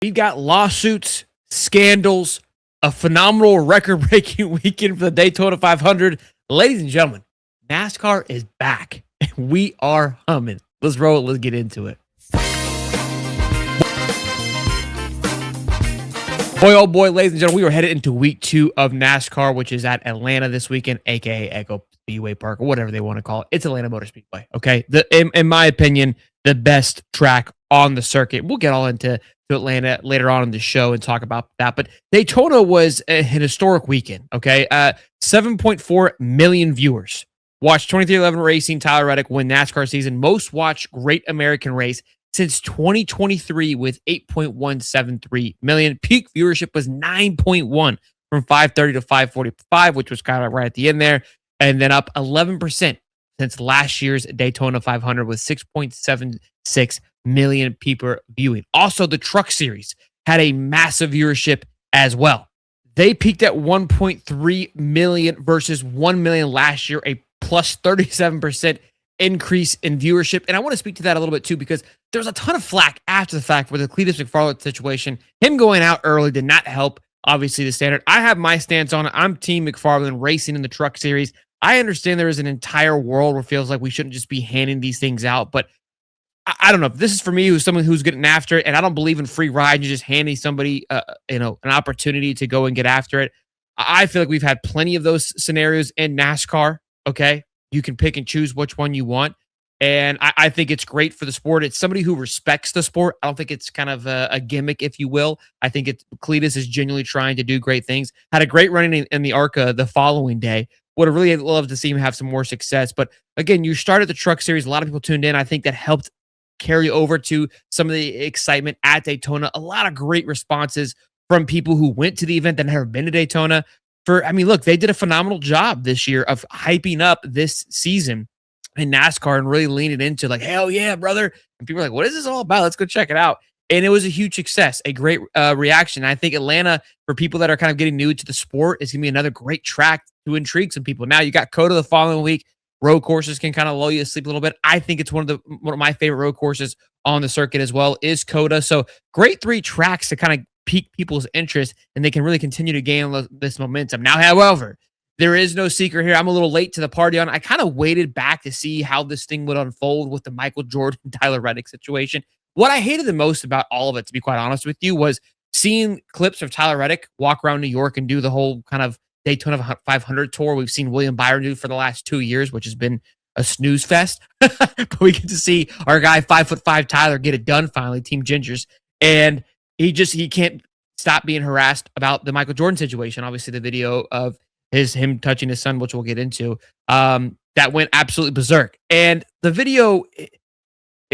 We've got lawsuits, scandals, a phenomenal record-breaking weekend for the Daytona 500. Ladies and gentlemen, NASCAR is back, and we are humming. Let's roll it. Let's get into it. Boy, oh boy, ladies and gentlemen, we were headed into week 2 of NASCAR, which is at Atlanta this weekend, a.k.a. Echo Speedway Park, or whatever they want to call it. It's Atlanta Motor Speedway, okay? In my opinion, the best track on the circuit. We'll get all into Atlanta later on in the show and talk about that. But Daytona was an historic weekend, okay? 7.4 million viewers watched 2311 Racing, Tyler Reddick win NASCAR season. Most watched Great American Race since 2023 with 8.173 million. Peak viewership was 9.1 from 5:30 to 5:45, which was kind of right at the end there. And then up 11% since last year's Daytona 500 with 6.76 million people viewing. Also, the Truck Series had a massive viewership as well. They peaked at 1.3 million versus 1 million last year, a plus 37% increase in viewership. And I want to speak to that a little bit too, because there's a ton of flack after the fact with the Cletus McFarland situation. Him going out early did not help, obviously, the standard. I have my stance on it. I'm Team McFarland racing in the Truck Series. I understand there is an entire world where it feels like we shouldn't just be handing these things out, but I don't know. This is for me, who's someone who's getting after it, and I don't believe in free ride. You just handing somebody, an opportunity to go and get after it. I feel like we've had plenty of those scenarios in NASCAR. Okay, you can pick and choose which one you want, and I think it's great for the sport. It's somebody who respects the sport. I don't think it's kind of a gimmick, if you will. I think Cletus is genuinely trying to do great things. Had a great run in the ARCA the following day. Would have really loved to see him have some more success. But again, you started the Truck Series. A lot of people tuned in. I think that helped carry over to some of the excitement at Daytona. A lot of great responses from people who went to the event that never been to Daytona. Look, they did a phenomenal job this year of hyping up this season in NASCAR and really leaning into like, hell yeah, brother. And people are like, what is this all about? Let's go check it out. And it was a huge success, a great reaction. I think Atlanta, for people that are kind of getting new to the sport, is going to be another great track to intrigue some people. Now you got COTA the following week. Road courses can kind of lull you to sleep a little bit. I think it's one of my favorite road courses on the circuit as well is COTA. So great 3 tracks to kind of pique people's interest, and they can really continue to gain this momentum. Now, however, there is no secret here. I'm a little late to the party on. I kind of waited back to see how this thing would unfold with the Michael Jordan, Tyler Reddick situation. What I hated the most about all of it, to be quite honest with you, was seeing clips of Tyler Reddick walk around New York and do the whole kind of Daytona 500 tour we've seen William Byron do for the last 2 years, which has been a snooze fest. But we get to see our guy 5'5" Tyler get it done finally, Team Gingers, and he can't stop being harassed about the Michael Jordan situation. Obviously, the video of him touching his son, which we'll get into, that went absolutely berserk. And the video, it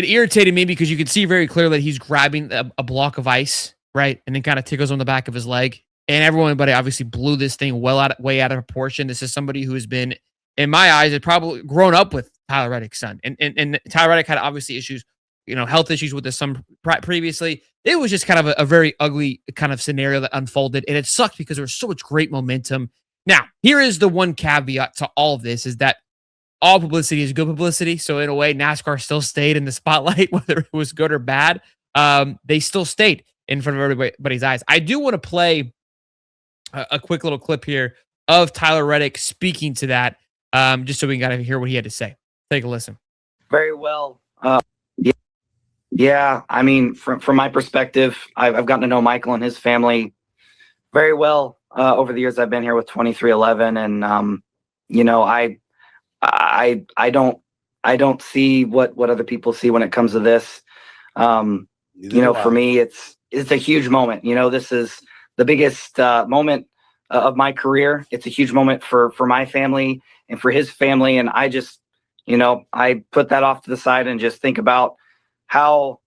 irritated me because you could see very clearly that he's grabbing a block of ice, right, and then kind of tickles on the back of his leg. And everybody obviously blew this thing way out of proportion. This is somebody who has been, in my eyes, had probably grown up with Tyler Reddick's son. And Tyler Reddick had obviously issues, health issues with his son previously. It was just kind of a very ugly kind of scenario that unfolded. And it sucked because there was so much great momentum. Now, here is the one caveat to all of this, is that all publicity is good publicity. So in a way, NASCAR still stayed in the spotlight, whether it was good or bad. They still stayed in front of everybody's eyes. I do want to play a quick little clip here of Tyler Reddick speaking to that, just so we can kind of hear what he had to say. Take a listen. Very well. Yeah. I mean, from my perspective, I've gotten to know Michael and his family very well over the years I've been here with 2311, and I don't see what other people see when it comes to this. For me, it's a huge moment. This is the biggest moment of my career. It's a huge moment for my family and for his family. And I just, I put that off to the side and just think about how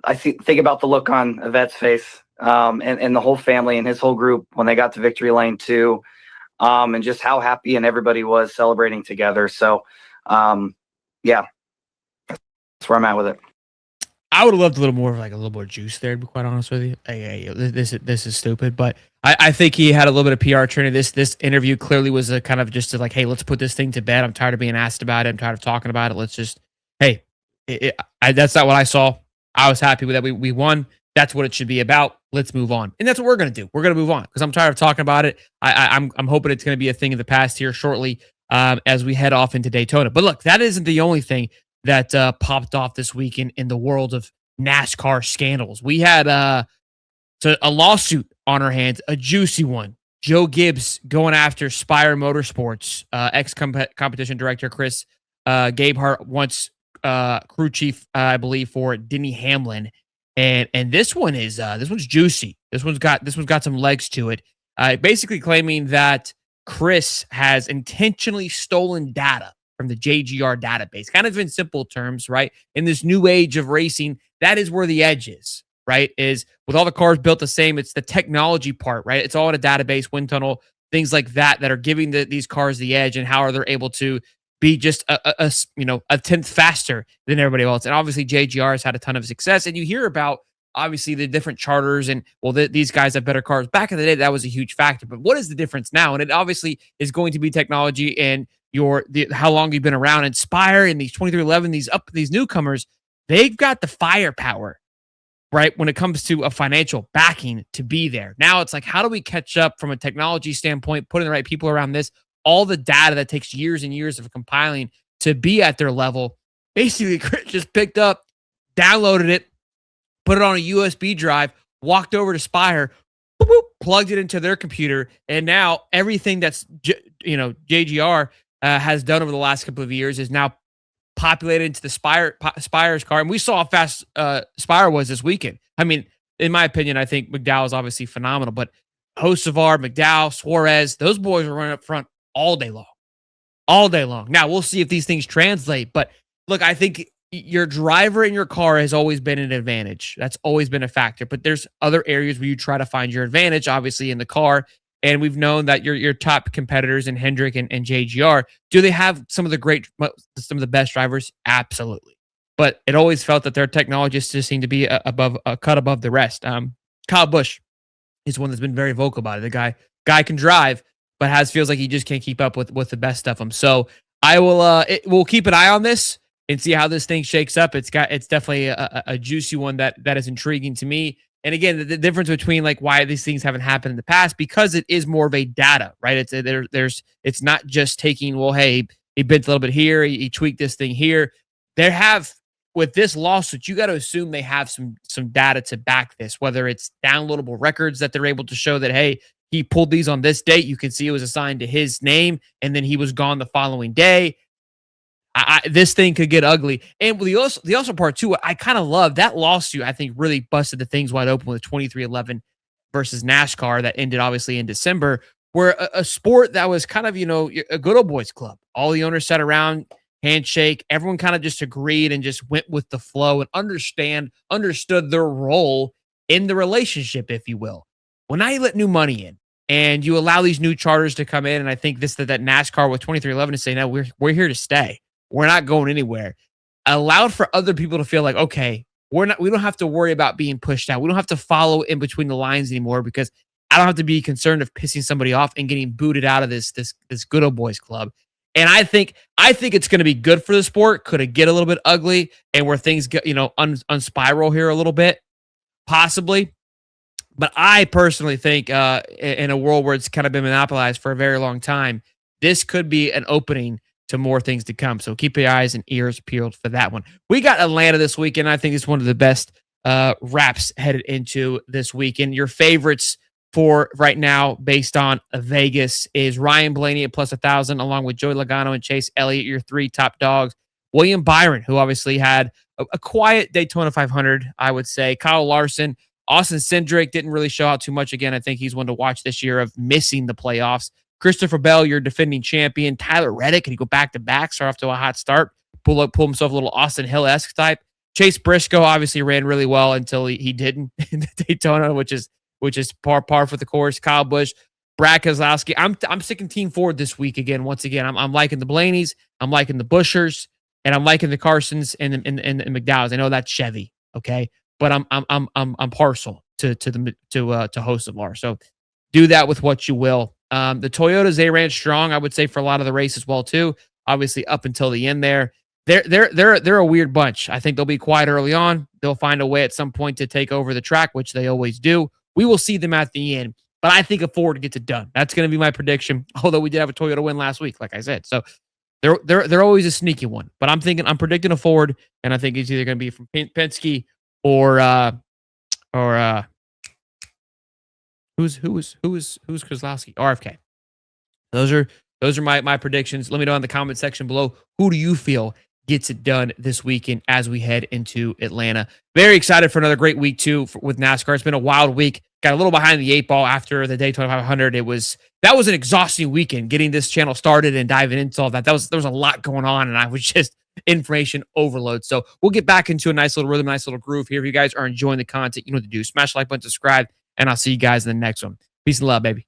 think about the look on Yvette's face, and the whole family and his whole group when they got to Victory Lane too. And just how happy and everybody was celebrating together. So, yeah, that's where I'm at with it. I would have loved a little more juice there, to be quite honest with you. Hey, this is stupid, but I think he had a little bit of PR training. This interview clearly was a kind of just like, hey, let's put this thing to bed. I'm tired of being asked about it. I'm tired of talking about it. Let's just, hey, that's not what I saw. I was happy with that. We won. That's what it should be about. Let's move on. And that's what we're going to do. We're going to move on because I'm tired of talking about it. I'm hoping it's going to be a thing of the past here shortly as we head off into Daytona. But look, that isn't the only thing that popped off this weekend in the world of NASCAR scandals. We had a lawsuit on our hands, a juicy one. Joe Gibbs going after Spire Motorsports, ex-competition director Chris Gabehart, once crew chief, I believe, for Denny Hamlin. And this one's juicy. This one's got some legs to it. Basically claiming that Chris has intentionally stolen data from the JGR database. Kind of in simple terms, right? In this new age of racing, that is where the edge is, right? Is with all the cars built the same, it's the technology part, right? It's all in a database, wind tunnel, things like that are giving these cars the edge, and how are they able to be just a tenth faster than everybody else. And obviously JGR has had a ton of success, and you hear about obviously the different charters and these guys have better cars. Back in the day, that was a huge factor. But what is the difference now? And it obviously is going to be technology and how long you've been around. And Spire and these 2311, these newcomers, they've got the firepower, right, when it comes to a financial backing to be there. Now it's like, how do we catch up from a technology standpoint, putting the right people around this, all the data that takes years and years of compiling to be at their level? Basically, Chris just picked up, downloaded it, put it on a USB drive, walked over to Spire, plugged it into their computer, and now everything that's JGR has done over the last couple of years is now populated into the Spire's car. And we saw how fast Spire was this weekend. I mean, in my opinion, I think McDowell is obviously phenomenal, but Hocevar, McDowell, Suarez, those boys were running up front all day long. All day long. Now, we'll see if these things translate. But look, I think your driver in your car has always been an advantage. That's always been a factor. But there's other areas where you try to find your advantage, obviously, in the car. And we've known that your top competitors in Hendrick and JGR, do they have some of the best drivers? Absolutely. But it always felt that their technologists just seem to be a cut above the rest. Kyle Busch is one that's been very vocal about it. The guy can drive, but feels like he just can't keep up with the best of them. So we'll keep an eye on this and see how this thing shakes up. It's definitely a juicy one that is intriguing to me. And again, the difference between like why these things haven't happened in the past, because it is more of a data, right? It's not just taking, well, hey, he bent a little bit here, he tweaked this thing here. With this lawsuit, you got to assume they have some data to back this, whether it's downloadable records that they're able to show that, hey, he pulled these on this date. You can see it was assigned to his name, and then he was gone the following day. This thing could get ugly. And the also part too, I kind of love that lawsuit. I think really busted the things wide open with 2311 versus NASCAR that ended obviously in December, where a sport that was kind of, a good old boys club. All the owners sat around, handshake, everyone kind of just agreed and just went with the flow and understood their role in the relationship, if you will. Well, now you let new money in and you allow these new charters to come in. And I think that NASCAR with 2311 is saying, no, we're here to stay. We're not going anywhere. Allowed for other people to feel like, okay, we don't have to worry about being pushed out. We don't have to follow in between the lines anymore, because I don't have to be concerned of pissing somebody off and getting booted out of this good old boys club. And I think it's going to be good for the sport. Could it get a little bit ugly and where things get, unspiral here a little bit? Possibly. But I personally think in a world where it's kind of been monopolized for a very long time, this could be an opening to more things to come. So keep your eyes and ears peeled for that one. We got Atlanta this weekend. I think it's one of the best wraps headed into this weekend. Your favorites for right now, based on Vegas, is Ryan Blaney at plus 1,000, along with Joey Logano and Chase Elliott, your three top dogs. William Byron, who obviously had a quiet Daytona 500, I would say. Kyle Larson, Austin Cindric didn't really show out too much. Again, I think he's one to watch this year of missing the playoffs. Christopher Bell, your defending champion. Tyler Reddick, can he go back-to-back, start off to a hot start, pull himself a little Austin Hill-esque type. Chase Briscoe obviously ran really well until he didn't in the Daytona, which is par for the course. Kyle Busch, Brad Keselowski. I'm sticking Team Ford this week again. Once again, I'm liking the Blaneys, I'm liking the Buschers, and I'm liking the Carsons and the McDowells. I know that's Chevy, okay, but I'm partial to Hocevar. So do that with what you will. The Toyotas, they ran strong, I would say, for a lot of the race as well, too. Obviously, up until the end there. they're a weird bunch. I think they'll be quiet early on. They'll find a way at some point to take over the track, which they always do. We will see them at the end, but I think a Ford gets it done. That's going to be my prediction. Although we did have a Toyota win last week, like I said, so they're always a sneaky one. But I'm predicting a Ford, and I think it's either going to be from Penske or who's Kozlowski? RFK. Those are my predictions. Let me know in the comment section below. Who do you feel gets it done this weekend as we head into Atlanta? Very excited for another great week too with NASCAR. It's been a wild week. Got a little behind the 8 ball after the Daytona 500. That was an exhausting weekend getting this channel started and diving into all that. There was a lot going on, and I was just information overload. So we'll get back into a nice little rhythm, nice little groove here. If you guys are enjoying the content, you know what to do. Smash the like button, subscribe, and I'll see you guys in the next one. Peace and love, baby.